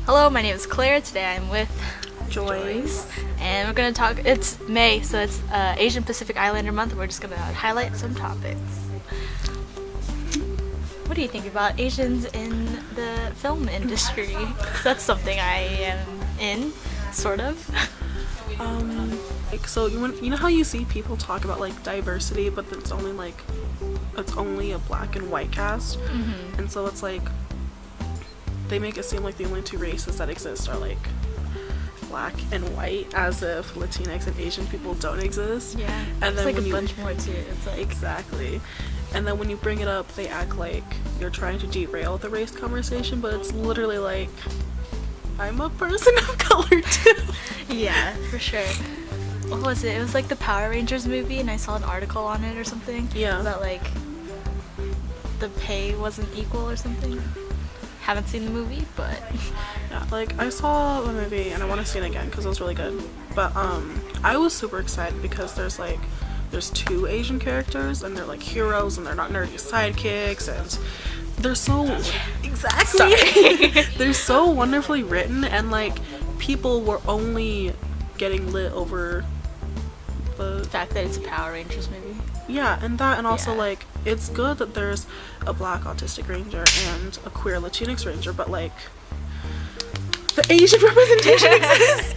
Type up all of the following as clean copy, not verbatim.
Hello, my name is Claire. Today I'm with Joyce. And we're going to talk, it's May, so it's Asian Pacific Islander Month. We're just going to highlight some topics. What do you think about Asians in the film industry? That's something I am in, sort of. So you know how you see people talk about like diversity, but it's only a black and white cast, and so it's like they make it seem like the only two races that exist are like black and white, as if Latinx and Asian people don't exist. Yeah, and then like when a bunch more too. It's like exactly, and then when you bring it up, they act like you're trying to derail the race conversation, but it's literally like, I'm a person of color too. Yeah, for sure. What was it? It was like the Power Rangers movie, and I saw an article on it or something. Yeah. About like the pay wasn't equal or something. Haven't seen the movie, but yeah, like I saw the movie and I want to see it again because it was really good. But I was super excited because there's two Asian characters and they're like heroes and they're not nerdy sidekicks and they're so they're so wonderfully written, and like people were only getting lit over the fact that it's a Power Rangers movie. Yeah, and that, and also like it's good that there's a black autistic ranger and a queer Latinx ranger, but like the Asian representation exists.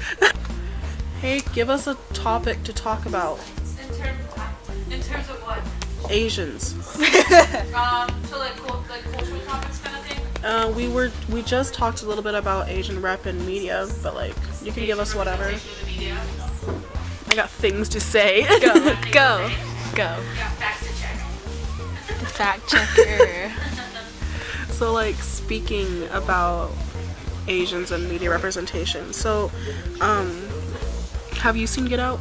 Hey, give us a topic to talk about. In terms of what? Asians. So like cultural topics kind of thing? We just talked a little bit about Asian rep and media, but like you can give us whatever. I got things to say. Go. Yeah, facts to check. The fact checker. So like speaking about Asians and media representation. So have you seen Get Out?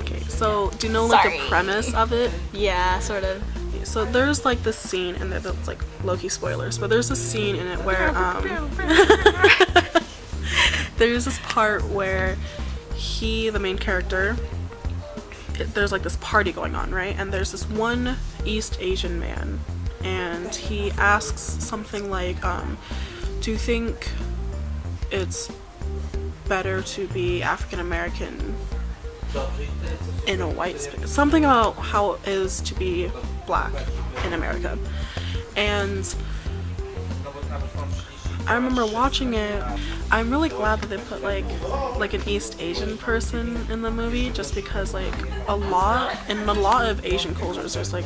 Okay, so do you know like the premise of it? Yeah, sort of. So there's like this scene, and that's like low-key spoilers, but there's a scene in it where there's this part where the main character, there's like this party going on, right? And there's this one East Asian man, and he asks something like, do you think it's better to be African American in a white space? Something about how it is to be black in America. And I remember watching it. I'm really glad that they put like an East Asian person in the movie, just because like a lot of Asian cultures there's like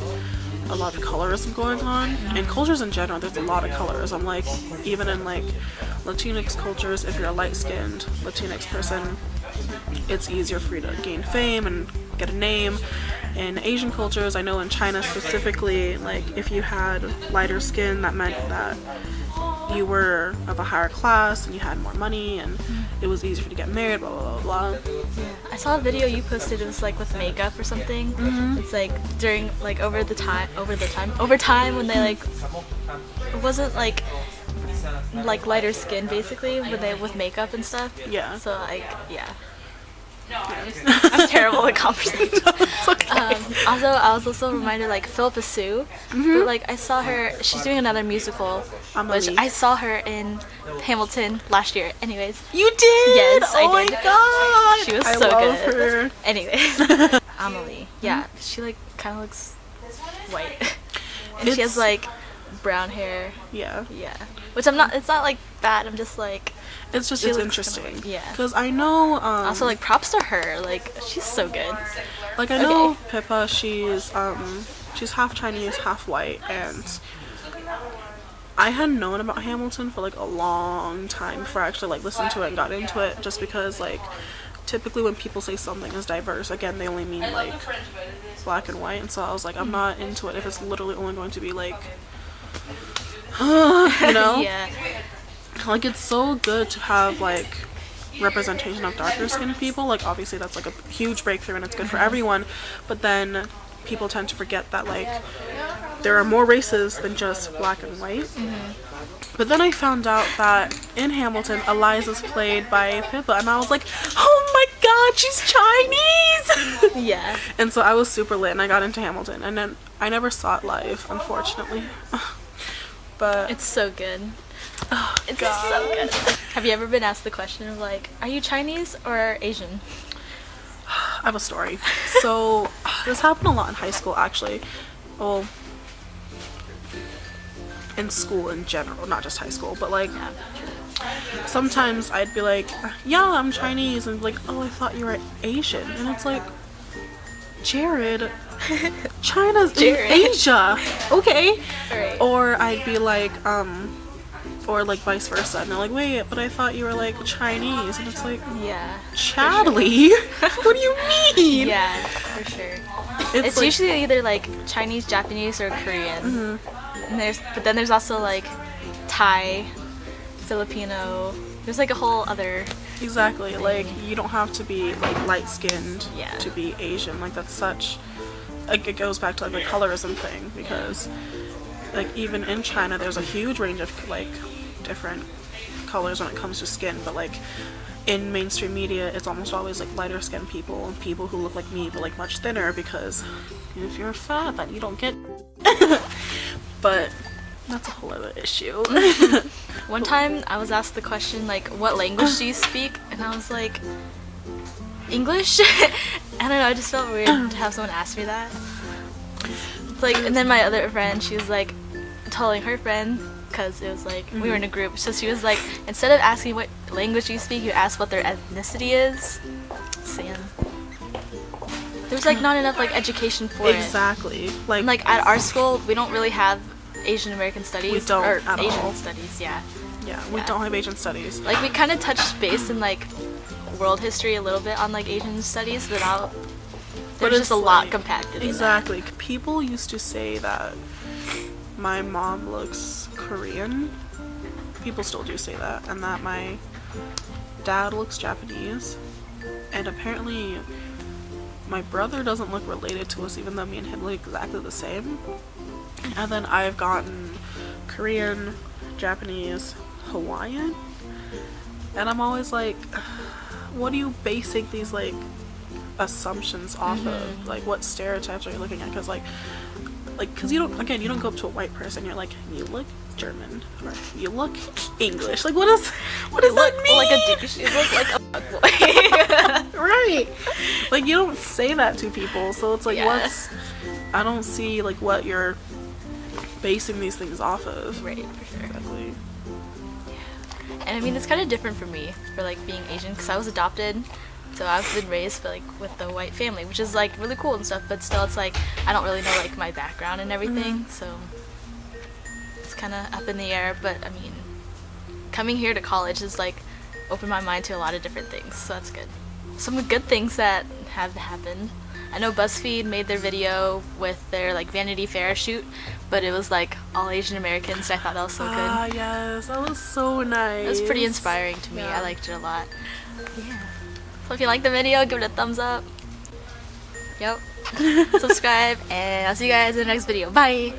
a lot of colorism going on, and cultures in general there's a lot of colorism. Like even in like Latinx cultures, if you're a light-skinned Latinx person, it's easier for you to gain fame and get a name. In Asian cultures, I know in China specifically, like if you had lighter skin, that meant that you were of a higher class and you had more money and it was easier to get married, blah blah blah blah. Yeah. I saw a video you posted. It was like with makeup or something. It's like during like over time when they like, it wasn't like lighter skin basically, but they with makeup and stuff. Yeah. So like I'm terrible at conversation. Also, I was also reminded like Philippa Sue, but like I saw her. She's doing another musical, which I saw her in Hamilton last year. Anyways, You did? Yes, I oh did. my god! She was I so love good. Her. Anyways, Amelie. Yeah, she like kind of looks white, and she has like brown hair. Yeah. Yeah, which I'm not. It's not like bad. I'm just like. It's just She it's looks interesting. kinda white, yeah. Because I know Also, like props to her. Like she's so good. like I know Pippa, she's half Chinese, half white, and I had known about Hamilton for like a long time before I actually like listened to it and got into it, just because like typically when people say something is diverse, again they only mean like black and white, and so I was like, I'm not into it if it's literally only going to be like you know? Yeah. Like it's so good to have like representation of darker skinned people. Like obviously that's like a huge breakthrough and it's good for everyone, but then people tend to forget that like there are more races than just black and white. But then I found out that in Hamilton, Eliza's played by Pippa, and I was like, oh my god, she's Chinese! Yeah. And so I was super lit, and I got into Hamilton, and then I never saw it live, unfortunately. But It's so good. Oh, It's God. so good. Have you ever been asked the question of like, are you Chinese or Asian? I have a story. So this happened a lot in high school, actually. Well, in school in general, not just high school, but like sometimes I'd be like, yeah, I'm Chinese, and like, oh, I thought you were Asian, and it's like, Jared, China's Jared. in Asia, okay? Right. Or I'd be like, or like vice versa, and they're like, wait, but I thought you were like Chinese, and it's like, Yeah. Chadley, what do you mean? Yeah, for sure. It's like, usually either like Chinese, Japanese, or Korean. And but then there's also like Thai, Filipino. There's like a whole other. exactly, like you don't have to be like light skinned Yeah. to be Asian. Like that's such, like it goes back to like the colorism thing, because like even in China there's a huge range of like different colors when it comes to skin, but like in mainstream media it's almost always like lighter skinned people and people who look like me but like much thinner, because if you're fat then you don't get but that's a whole other issue. One time I was asked the question like, what language do you speak? And I was like, English? I don't know, I just felt weird to have someone ask me that. It's like, and then my other friend, she was like telling her friend, because it was like, we were in a group, so she was like, instead of asking what language you speak, you ask what their ethnicity is. Sam. There's like not enough like education for it. Exactly. And, like at our school, we don't really have Asian American studies. We don't or at Asian all. studies, yeah. Yeah, we don't have Asian studies. Like we kind of touched base in like world history a little bit on like Asian studies, but now there's it's just a lot like- compacted. in Exactly. People used to say that my mom looks Korean. People still do say that, and that my dad looks Japanese. And apparently my brother doesn't look related to us, even though me and him look exactly the same. And then I've gotten Korean, Japanese, Hawaiian, and I'm always like, what are you basing these like assumptions off of? Like, what stereotypes are you looking at? Because because you don't go up to a white person, you're like, you look German, or you look English. Like, what does that mean? Like a douche. You look like a fuckboy. Right. Like, you don't say that to people, so it's like, Yeah. I don't see like what you're basing these things off of. Right, for sure. Exactly. And I mean, it's kind of different for me for like being Asian, because I was adopted, so I've been raised like with the white family, which is like really cool and stuff. But still, it's like I don't really know like my background and everything, so it's kind of up in the air. But I mean, coming here to college has like opened my mind to a lot of different things, so that's good. Some good things that have happened. I know BuzzFeed made their video with their like Vanity Fair shoot, but it was like all Asian Americans, so I thought that was so good. Ah, yes, that was so nice. It was pretty inspiring to me. Yeah. I liked it a lot. Yeah. So if you like the video, give it a thumbs up. Yep. Subscribe, and I'll see you guys in the next video. Bye!